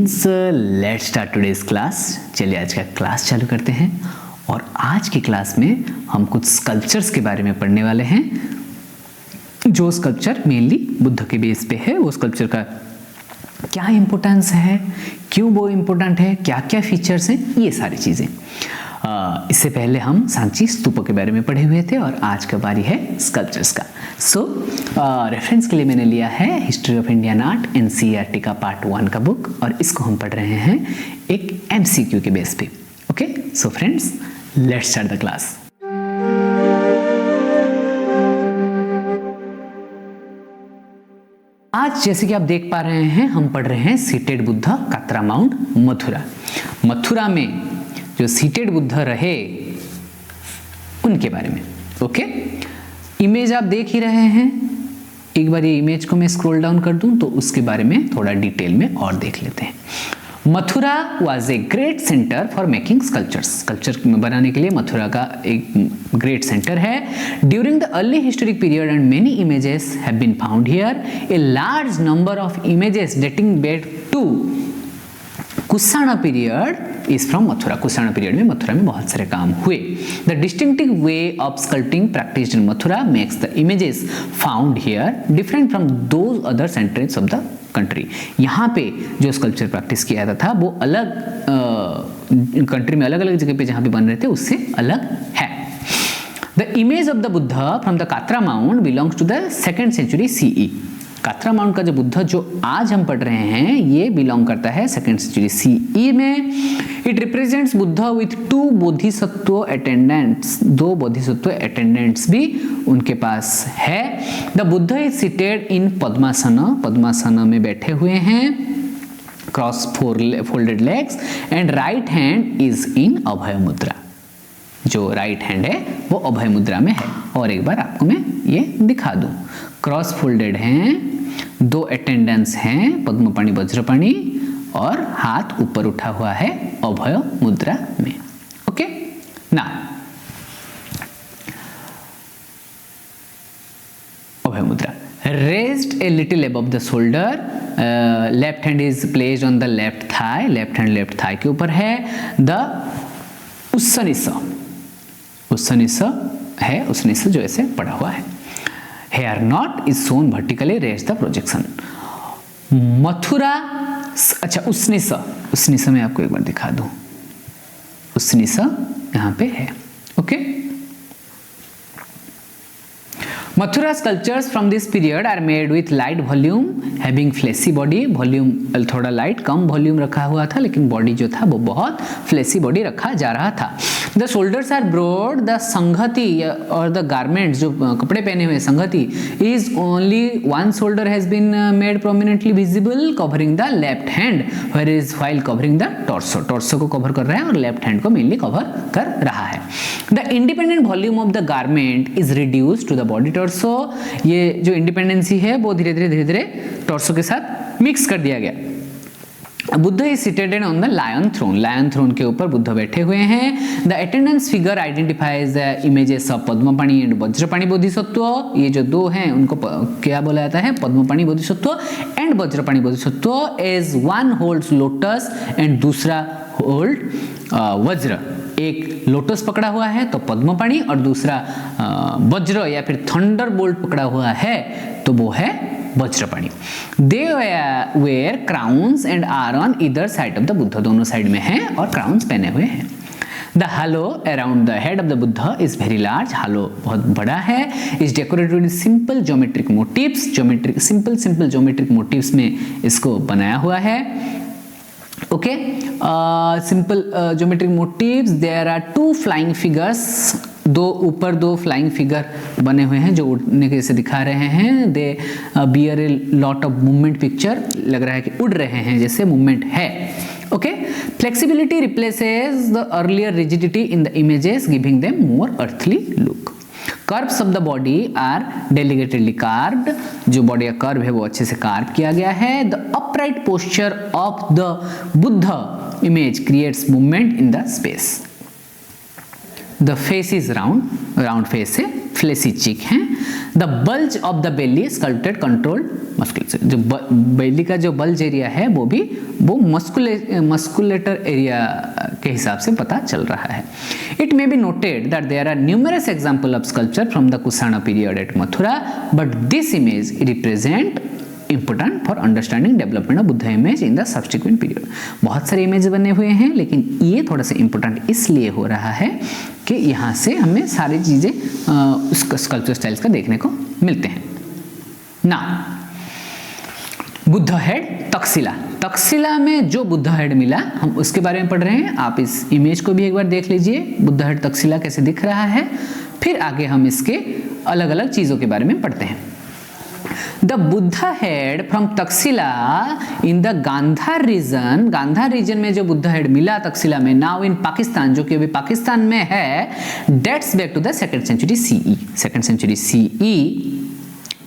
Friends, let's start today's class. चलिए आज का क्लास चालू करते हैं। और आज की क्लास में हम कुछ स्कल्पचर्स के बारे में पढ़ने वाले हैं। जो स्कल्पचर मेनली बुद्ध के बेस पे है, वो स्कल्पचर का क्या इंपॉर्टेंस है, क्यों वो इम्पोर्टेंट है, क्या क्या फीचर्स हैं, ये सारी चीज़ें। इससे पहले हम सांची स्तूप के बारे में पढ़े हुए थे और आज का बारी है स्कल्पचर्स का। सो रेफरेंस के लिए मैंने लिया है history of Indian art NCERT का पार्ट 1 का बुक, और इसको हम पढ़ रहे हैं एक एमसीक्यू के बेस पे। Okay, so friends, let's start the class. आज जैसे कि आप देख पा रहे हैं, हम पढ़ रहे हैं सीटेड बुद्ध कात्रा माउंट मथुरा। मथुरा में जो सीटेड बुद्ध रहे उनके बारे में। ओके, इमेज आप देख ही रहे हैं। एक बार ये इमेज को मैं स्क्रॉल डाउन कर दूं तो उसके बारे में थोड़ा डिटेल में और देख लेते हैं। Mathura was a great centre for making sculptures. Sculpture बनाने के लिए मथुरा का एक ग्रेट सेंटर है। During the early historic period and many images have been found here. A large number of images dating back to Kushan period is from Mathura. Kushan period में मथुरा में बहुत सारे काम हुए। The distinctive way of sculpting practised in Mathura makes the images found here different from those other centres of the country. यहाँ पे जो sculpture practice किया जाता था वो अलग कंट्री में अलग अलग जगह पे जहाँ पे बन रहे थे उससे अलग है। The image of the Buddha from the Katra mound belongs to the 2nd century CE। Katra mound का जो बुद्ध जो आज हम पढ़ रहे हैं ये बिलोंग करता है 2nd century CE में। It represents Buddha with 2 bodhisattva attendants. 2 bodhisattva attendants भी उनके पास है। The Buddha is seated in padmasana. Padmasana में बैठे हुए हैं, cross folded legs, and right hand is in abhaya mudra. जो राइट हैंड है वो अभय मुद्रा में है। और एक बार आपको मैं ये दिखा दूं, क्रॉस फोल्डेड हैं, 2 अटेंडेंट्स हैं, पद्मपाणि वज्रपाणि, और हाथ ऊपर उठा हुआ है अभय मुद्रा में। ओके, ना अभय मुद्रा। Raised a little above the shoulder. Left hand is placed on the left thigh. Left hand left thigh के ऊपर है। द उस्सनिस है, उस्सनिस जो ऐसे पड़ा हुआ है। Hair knot is shown vertically raise the projection. Mathura, अच्छा उस्सनिस में आपको एक बार दिखा दूं। उस्सनिस यहाँ पे है। Okay, Mathura sculptures from this period are made with light volume having fleshy body। Volume थोड़ा लाइट कम वॉल्यूम रखा हुआ था, लेकिन बॉडी जो था वो बहुत फ्लेसी बॉडी रखा जा रहा था। The shoulders are broad. The sanghati और द गारमेंट्स जो कपड़े पहने हुए sanghati is only 1 shoulder has been made prominently visible covering the left hand while covering the torso। Torso को कवर कर रहा है और लेफ्ट हैंड को मेनली कवर कर रहा है। The independent volume of the garment is reduced to the body torso. ये जो इंडिपेंडेंसी है वो धीरे धीरे टॉर्सो के साथ मिक्स कर दिया गया। Buddha is seated on the lion throne. Lion throne के ऊपर बुद्ध बैठे हुए हैं। The attendance figure identifies the images of Padmapani and Vajrapani Bodhisattva. ये जो 2 हैं उनको क्या बोला जाता है? Padmapani Bodhisattva and Vajrapani Bodhisattva. As one holds lotus and दूसरा होल्ड वज्र। एक लोटस पकड़ा हुआ है तो पद्मपाणि, और दूसरा वज्र या फिर थंडर बोल्ट पकड़ा हुआ है तो वो है Vajrapani. They wear crowns and are on either side of the Buddha. दोनों साइड में हैं और क्राउन्स पहने हुए हैं। The halo around the head of the Buddha is very large. Halo बहुत बड़ा है। Is decorated with simple geometric motifs. Simple geometric motifs में इसको बनाया हुआ है। Okay, simple geometric motifs. There are 2 flying figures. 2 ऊपर 2 फ्लाइंग फिगर बने हुए हैं जो उड़ने के जैसे दिखा रहे हैं। दे beer a lot of movement picture. लग रहा है कि उड़ रहे हैं, जैसे मूवमेंट है। Okay, flexibility replaces the earlier rigidity in the images giving them more earthly look. Curves of the body are delicately carved. जो बॉडी का कर्व है वो अच्छे से कार्व किया गया है। The upright posture of the Buddha image creates movement in the space. The face is round face है, फ्लेसी चीक हैं। The bulge of the belly sculpted controlled muscular, जो बेली का जो बल्ज एरिया है वो भी वो मस्कुलेटर एरिया के हिसाब से पता चल रहा है। It may be noted that there are numerous example of sculpture from the Kushan period at Mathura, but this image represent important for understanding development of Buddha image in the subsequent period. बहुत सारे इमेज बने हुए हैं, लेकिन ये थोड़ा सा इंपॉर्टेंट इसलिए हो रहा है कि यहाँ से हमें सारी चीजें स्कल्पचर स्टाइल्स का देखने को मिलते हैं ना। बुद्ध हेड तक्षशिला, तक्षशिला में जो बुद्ध हेड मिला हम उसके बारे में पढ़ रहे हैं। आप इस इमेज को भी एक बार देख लीजिए, बुद्ध हेड तक्षशिला कैसे दिख रहा है, फिर आगे हम इसके अलग अलग चीजों के बारे में पढ़ते हैं। The Buddha head from Taxila in the Gandhar region, Gandhara region में जो बुद्ध हेड मिला तक्षशिला में, now in पाकिस्तान, जो कि अभी पाकिस्तान में है, dates back to the 2nd century CE। 2nd century CE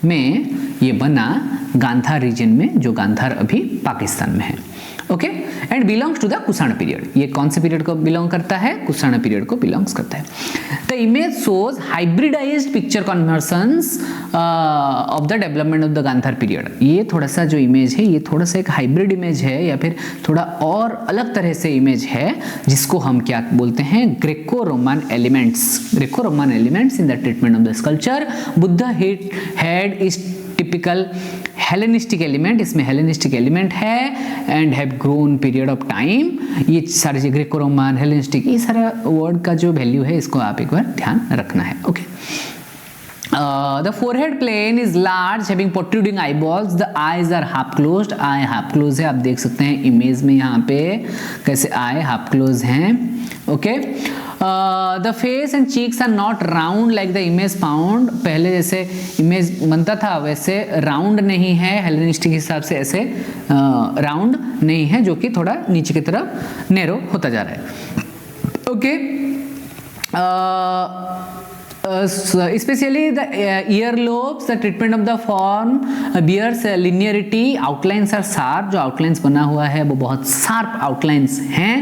में ये बना गांधार रीजन में, जो गांधार अभी पाकिस्तान में है। Okay, and belongs to the Kushan period. ये कौन से पीरियड को बिलोंग करता है? कुषाण पीरियड को बिलोंग्स करता है। The image shows hybridised picture conversions of the development of the Gandhara period. ये थोड़ा सा जो इमेज है, ये थोड़ा सा एक हाइब्रिड इमेज है, या फिर थोड़ा और अलग तरह से इमेज है, जिसको हम क्या बोलते हैं? Greco Roman elements. Greco Roman elements in the treatment of the sculpture. Buddha head is typical Hellenistic element, इसमें हेलेनिस्टिक एलिमेंट है, and have grown period of time. ये सारे ग्रीको रोमन, हेलेनिस्टिक, ये सारा वर्ड का जो वैल्यू है इसको आप एक बार ध्यान रखना है। Okay, the forehead plane is large having protruding eyeballs, the eyes are half closed, eye half closed है, आप देख सकते हैं इमेज में यहाँ पे कैसे eye half closed हैं। Okay, the face and cheeks are not round like the image found, पहले जैसे इमेज बनता था वैसे राउंड नहीं है, हेलेनिस्टिक हिसाब से ऐसे राउंड नहीं है, जो कि थोड़ा नीचे की तरफ नैरो होता जा रहा है। Okay, especially the earlobes, the treatment of the form bears linearity, outlines are sharp, जो outlines बना हुआ है वो बहुत sharp outlines हैं।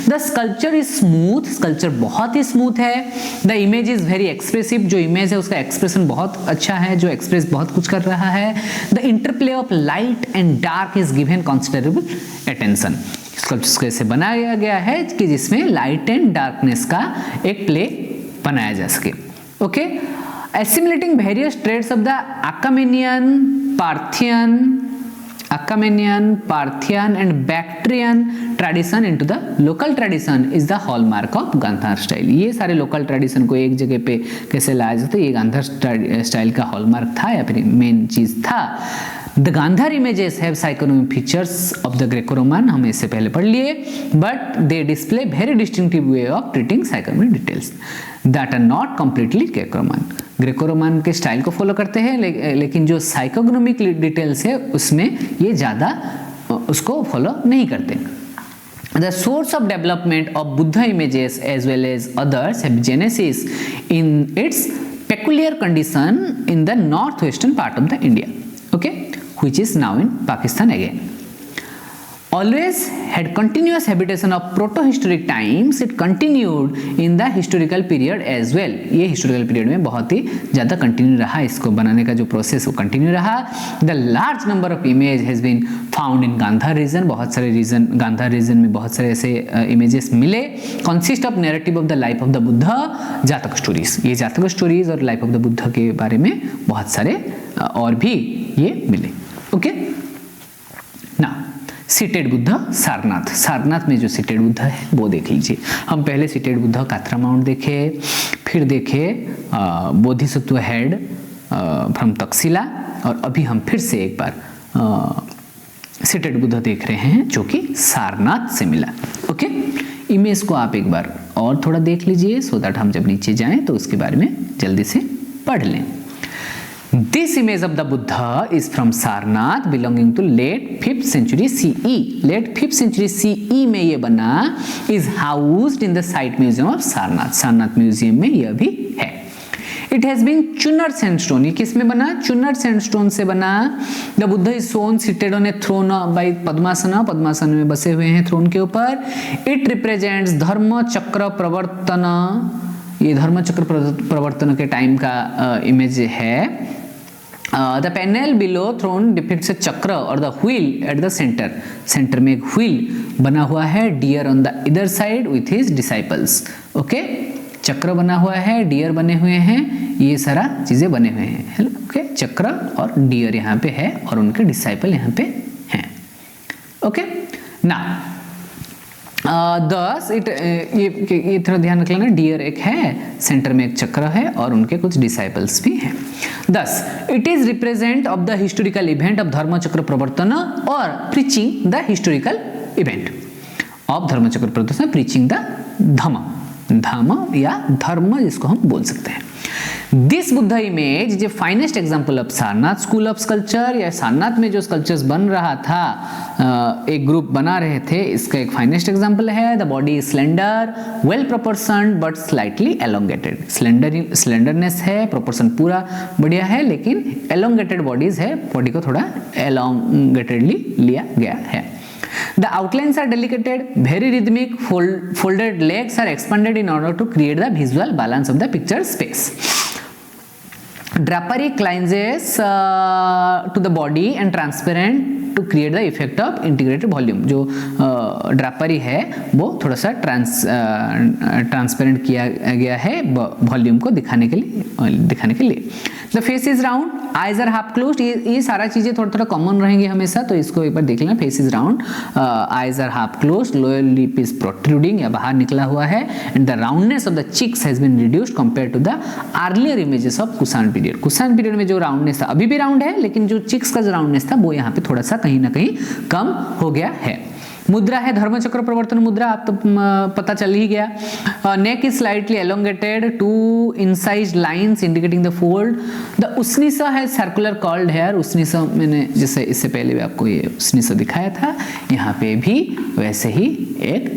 the sculpture is smooth, sculpture बहुत ही smooth है। the image is very expressive, जो image है उसका expression बहुत अच्छा है, जो express बहुत कुछ कर रहा है। the interplay of light and dark is given considerable attention, sculpture कैसे बनाया गया है कि जिसमें लाइट एंड डार्कनेस का एक प्ले बनाया जा सके। Okay, assimilating various traits of the Achaemenian, Parthian and Bactrian tradition into the local tradition is the hallmark of Gandhar style। ये सारे local tradition को एक जगह पे कैसे लाया जाता है, ये गांधार स्टाइल का हॉलमार्क था या फिर मेन चीज था। The Gandhar images have psychonomic features of the Greco-Roman, हम इससे पहले पढ़ लिए, but they display very distinctive way of treating psychonomic details that are not completely Greco-Roman। Greco-Roman के स्टाइल को फॉलो करते हैं, लेकिन जो साइकोग्नोमिक डिटेल्स है उसमें ये ज़्यादा उसको फॉलो नहीं करते। The source of development of Buddha images as well as others have genesis in its peculiar condition in the northwestern part of the India, okay, which is now in Pakistan again. Always had continuous habitation of proto-historic times, it continued in the historical period as well। ये historical period में बहुत ही ज़्यादा continue रहा, इसको बनाने का जो process वो continue रहा। The large number of image has been found in Gandhar region, बहुत सारे region गांधार region में बहुत सारे ऐसे images मिले। Consist of narrative of the life of the Buddha, जातक stories, ये जातक stories और life of the Buddha के बारे में बहुत सारे और भी ये मिले। ओके, ना सीटेड बुद्ध सारनाथ, सारनाथ में जो सीटेड बुद्ध है वो देख लीजिए। हम पहले सीटेड बुद्ध काथरा माउंट देखे, फिर देखे बोधिसत्व हेड फ्रॉम तक्षशिला, और अभी हम फिर से एक बार सीटेड बुद्ध देख रहे हैं जो कि सारनाथ से मिला। ओके, इमेज को आप एक बार और थोड़ा देख लीजिए, सो दैट हम जब नीचे जाएं तो उसके बारे में जल्दी से पढ़ लें। This image of the Buddha is from Sarnath belonging to late 5th century CE। late 5th century CE में ये बना, is housed in the site museum of Sarnath। Sarnath museum में ये भी है। It has been Cunnar sandstone, ये किस में बना? Cunnar sandstone से बना। The Buddha is shown seated on a throne by padmasana, पद्मासन में बसे हुए हैं थ्रोन के ऊपर। It represents धर्म चक्र प्रवर्तन, ये धर्म चक्र प्रवर्तन के टाइम का इमेज है। The panel below throne depicts a chakra और the wheel at the centre, centre में एक व्हील बना हुआ है, deer on the either side with his disciples. Okay, chakra बना हुआ है, डियर बने हुए हैं, ये सारा चीजें बने हुए हैं। ओके, चक्र और डियर यहाँ पे है और उनके डिसाइपल यहाँ पे हैं। ओके, ना दस इट ये थोड़ा ध्यान रख लेना, डियर एक है, सेंटर में एक चक्र है और उनके कुछ डिसाइपल्स भी हैं। 10 it is represent of the historical event of Dharmachakra Pravartana और preaching the historical event of Dharmachakra Pravartana, preaching the धम्म या धर्म जिसको हम बोल सकते हैं। This Buddha image is a finest example of Sarnath school of sculpture, या सारनाथ में जो स्कल्पचर्स बन रहा था, एक ग्रुप बना रहे थे, इसका एक फाइनेस्ट एग्जाम्पल है। The body is slender, well proportioned but slightly elongated, slenderness है, प्रोपोर्शन पूरा बढ़िया है, लेकिन एलोंगेटेड बॉडीज है, बॉडी को थोड़ा एलोंगेटेडली लिया गया है। The outlines are delicated, very rhythmic, folded legs are expanded in order to create the visual balance of the picture space. Drapery clinches to the body and transparent to create the effect of integrated volume. जो ड्रापरी है वो थोड़ा सा transparent किया गया है volume को दिखाने के लिए। The face is round, eyes are half closed, ये सारा चीजें थोड़ा कॉमन रहेंगी हमेशा, तो इसको एक बार देख लेना। Face is round, eyes are half closed, lower lip is protruding या बाहर निकला हुआ है, and the roundness of the cheeks has been reduced compare to the earlier images of Kushan period. Kushan period में जो राउंडनेस था, अभी भी राउंड है, लेकिन जो चिक्स का जो राउंडनेस था वो यहाँ पे थोड़ा सा कहीं ना कहीं कम हो गया है। मुद्रा है धर्मचक्र प्रवर्तन मुद्रा, आप तो पता चल ही गया। Neck is slightly elongated, two incised lines indicating the fold. The ushnisha है सर्कुलर कॉल्ड हेयर, उसनिसा मैंने जैसे इससे पहले भी आपको ये उसनिसा दिखाया था, यहाँ पे भी वैसे ही एक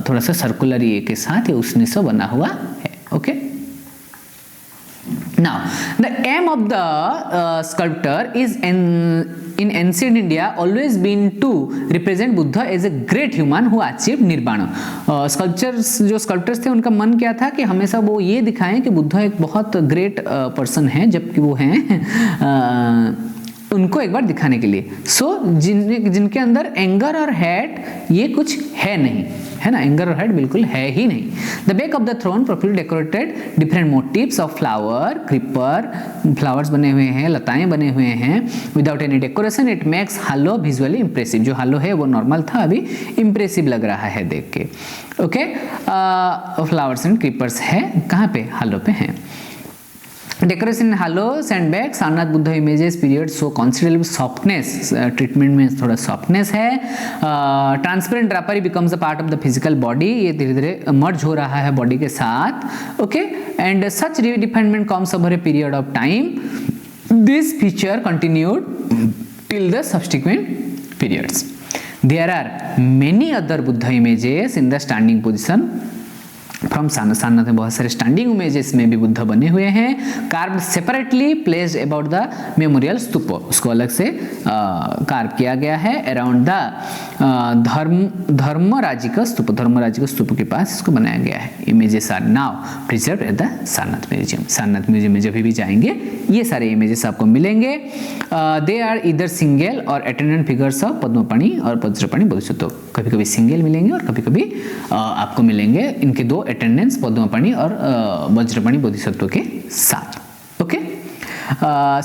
थोड़ा सा सर्कुलर ये के साथ ये उसनिसा बना हुआ है। Okay, now the aim of the sculptor is in ancient India always been to represent Buddha as a great human who achieved nirvana. जो स्कल्पटर्स थे उनका मन क्या था कि हमेशा वो ये दिखाएं कि बुद्धा एक बहुत ग्रेट पर्सन है, जबकि वो हैं उनको एक बार दिखाने के लिए। जिनके अंदर एंगर और हेट ये कुछ है नहीं, है ना, एंगर और हेट बिल्कुल है ही नहीं। The back of the throne profile decorated different motifs of flower, creeper, flowers बने हुए हैं, लताएं बने हुए हैं। Without any decoration it makes halo visually impressive, जो हालो है वो नॉर्मल था, अभी इंप्रेसिव लग रहा है देख के। ओके, फ्लावर्स एंड क्रीपर्स है कहाँ पे, हालो पे हैं। Decoration in halo sandbag, Sarnath Buddha images period so considerable softness, treatment में थोड़ा सॉफ्टनेस है। Transparent drapery becomes a part of the physical body, ये धीरे धीरे मर्ज हो रहा है बॉडी के साथ। Okay, and such redefinement comes over a period of time, this feature continued till the subsequent periods. There are many other Buddha images in the standing position from Sarnath में बहुत सारे स्टैंडिंग इमेजेस में भी बुद्ध बने हुए हैं। Carved separately placed about the memorial stupa, उसको अलग से कार्व किया गया है अराउंड द धर्मराजिका स्तूप, धर्मराजिका स्तूप के पास इसको बनाया गया है। Images are now preserved at the Sarnath museum, Sarnath museum में जब भी जाएंगे ये सारे इमेजेस आपको मिलेंगे। दे आर इधर सिंगल और अटेंडेंट फिगर्स ऑफ पद्मपाणि और वज्रपाणि बोधिसत्व, कभी कभी सिंगल मिलेंगे और कभी कभी आपको मिलेंगे इनके दो अटेंडेंस पद्मपाणि और वज्रपाणि बोधिसत्व के साथ। Okay,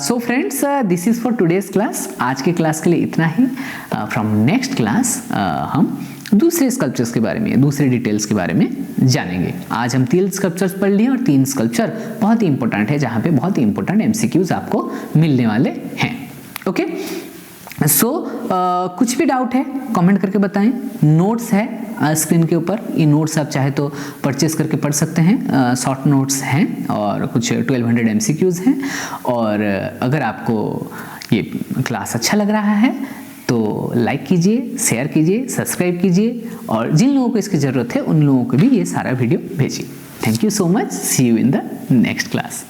so friends, this is for today's class. आज के क्लास के लिए इतना ही। फ्रॉम नेक्स्ट क्लास हम दूसरे स्कल्पचर्स के बारे में, दूसरे डिटेल्स के बारे में जानेंगे। आज हम 3 स्कल्पचर्स पढ़ लिए और 3 स्कल्पचर बहुत ही इंपॉर्टेंट है, जहां पे बहुत ही इंपॉर्टेंट एमसीक्यूज आपको मिलने वाले हैं। ओके, सो कुछ भी डाउट है कमेंट करके बताएं। नोट्स है स्क्रीन के ऊपर, ये नोट्स आप चाहे तो परचेस करके पढ़ सकते हैं। शॉर्ट नोट्स हैं और कुछ 1200 एमसीक्यूज हैं। और अगर आपको ये क्लास अच्छा लग रहा है तो लाइक कीजिए, शेयर कीजिए, सब्सक्राइब कीजिए, और जिन लोगों को इसकी ज़रूरत है उन लोगों को भी ये सारा वीडियो भेजिए। Thank you so much, see you in the next class.